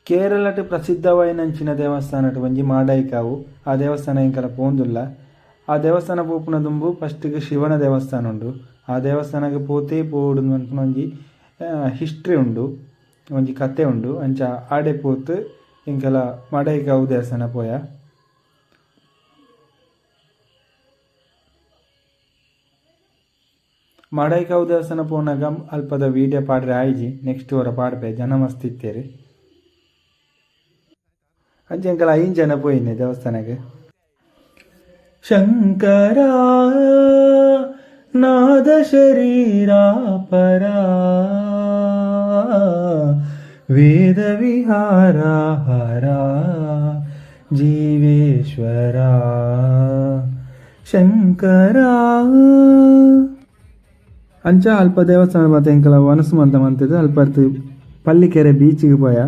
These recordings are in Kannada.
ಕೇರಳಟ್ ಪ್ರಸಿದ್ಧವಾಯಿನಂಚಿನ ದೇವಸ್ಥಾನ ಒಂಜಿ ಮಾಡೈಕಾವು. ಆ ದೇವಸ್ಥಾನ ಇಂಕಲ ಪೋಂದುಲ್ಲ. ಆ ದೇವಸ್ಥಾನ ಪೋಪುನ ದುಂಬು ಫಸ್ಟ್ಗೆ ಶಿವನ ದೇವಸ್ಥಾನ ಉಂಡು. ಆ ದೇವಸ್ಥಾನಕ್ಕೆ ಪೋತೆ ಪೋಡು ಅನ್ಪುನ ಒಂಜಿ ಹಿಸ್ಟ್ರಿ ಉಂಡು, ಒಂಜಿ ಕತೆ ಉಂಡು. ಅಂಚ ಆಡೆ ಪೋತು ಇಂಕಲ ಮಾಡೈಕಾವು ದೇವಸ್ಥಾನ ಪೋಯ. ಮಾಡೈಕಾವು ದೇವಸ್ಥಾನ ಪೋನಾಗ ಅಲ್ಪದ ವೀಡಿಯೋ ಪಾಡ್ರೆ ಆಯ್ಜಿ. ನೆಕ್ಸ್ಟ್ ವರ ಪಾಡ್ಪೆ ಜನ ಮಸ್ತ್ ಇತ್ತೇರಿ. ಅಂಚೆ ಅಂಕಲ್ 5 ಜನ ಪೋಯಿನಿ ದೇವಸ್ಥಾನಕ್ಕೆ. ಶಂಕರ ನಾದ ಶರೀರ ಪರ ವೇದ ವಿಹಾರ ಹರ ಜೀವೇಶ್ವರ ಶಂಕರ. ಅಂಚ ಅಲ್ಪ ದೇವಸ್ಥಾನ ಮತ್ತೆ ಎಂಕಲ ವನಸು ಮಂತ ಮಂತಿದ್ದು ಅಲ್ಪರ್ತು ಪಳ್ಳಿಕೆರೆ ಬೀಚಿಗೆ ಪೋಯ.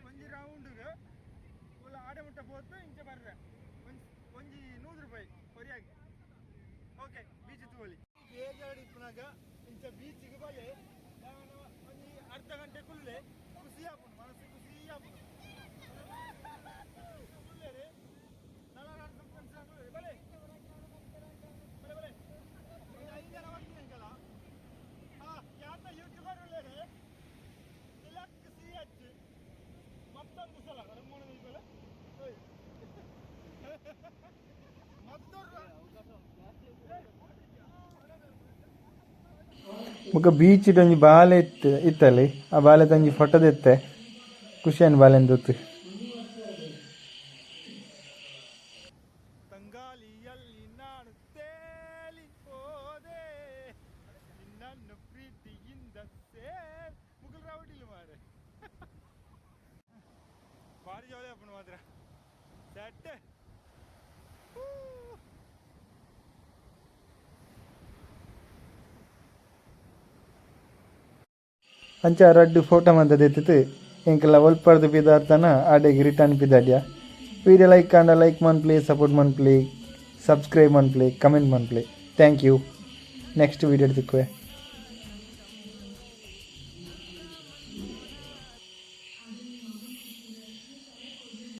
ಒಂಜಿ ರೌಂಡ್ಗೆ ಆಡೆ ಮುಟ್ಟ ಪೋತು ಇಂಚೆ ಬರ್ರೆ ಒಂಜಿ 100 ರೂಪಾಯಿ ಕೊರಿಯಾಗಿ. ಓಕೆ ಬೀಚ್ ತೋಲಿ ಬೇಜಾಡಿ ಇಪ್ಪನಾಗ ಇಂಚ ಬೀಚಿಗೆ ಬಲೆ ಒಂಜಿ ಅರ್ಧ ಗಂಟೆ ಕುಲ್ಲೆ ಖುಷಿ ಆಪುಂಡು, ಮನಸ್ಸು ಖುಷಿ ಆಪುಂಡು. ಕುಲ್ಲೆರೆ ಬಲೆ ಬಲೆ ಬಲೆ 5 ಜನ ಬರ್ತೀನಿ ಅಂಕಲ. ಯಾತ ಯೂಟ್ಯೂಬರ್ ಉಳ್ಳೇರೆ ಇಲಕ್ ಸಿ ಹಚ್ಚಿ ಮತ್ತೊಂದು ಸಲ ರಮ್ಮೋಣ ನಿಲ್ಬಲ್ಲ ಮುಖ ಬೀಚ್ ಒಂಜಿ ಬಾಲೆ ಇತ್ತಲ್ಲಿ. ಆ ಬಾಲೆ ತಂಜಿ ಫೋಟೋ ತೆತ್ತೆ ಖುಷಿಯನ್ ಬಾಲೆನ್ ದೊತ್ತು. ತಂಗಾಲಿಯಲ್ಲಿ ನಾನು ತೇಲಿ ಹೋದೆ ನಿನ್ನನ್ನು ಪ್ರೀತಿಯಿಂದ ಮುಗುಲ್ ರಾವಟಿಲ್ಲ ಮಾರೆ. ಭಾರಿ ಜಾಲಿ ಅಪ್ಪನ ಮಾತ್ರ ಸೆಟ್. ಅಂಚ ರಡ್ಡು ಫೋಟೋ ಮಂತದ ಎತ್ತಿತ್ತು ಎಂಕಲ್ಲ ಒಲ್ಪರ್ದು ಪಿದಾರ್ಥನ ಆಡೆಗೆ ರಿಟರ್ನ್ ಪಿದಾಡ್ಯ. ವಿಡಿಯೋ ಲೈಕ್ ಕಾಂಡ ಲೈಕ್ ಮನ್ಪ್ಲಿ, ಸಪೋರ್ಟ್ ಮನ್ಪ್ಲಿ, ಸಬ್ಸ್ಕ್ರೈಬ್ ಮನ್ಪ್ಲಿ, ಕಮೆಂಟ್ ಮನ್ಪ್ಲಿ. Thank you. Next video ಸಿಕ್ಕುವೆ.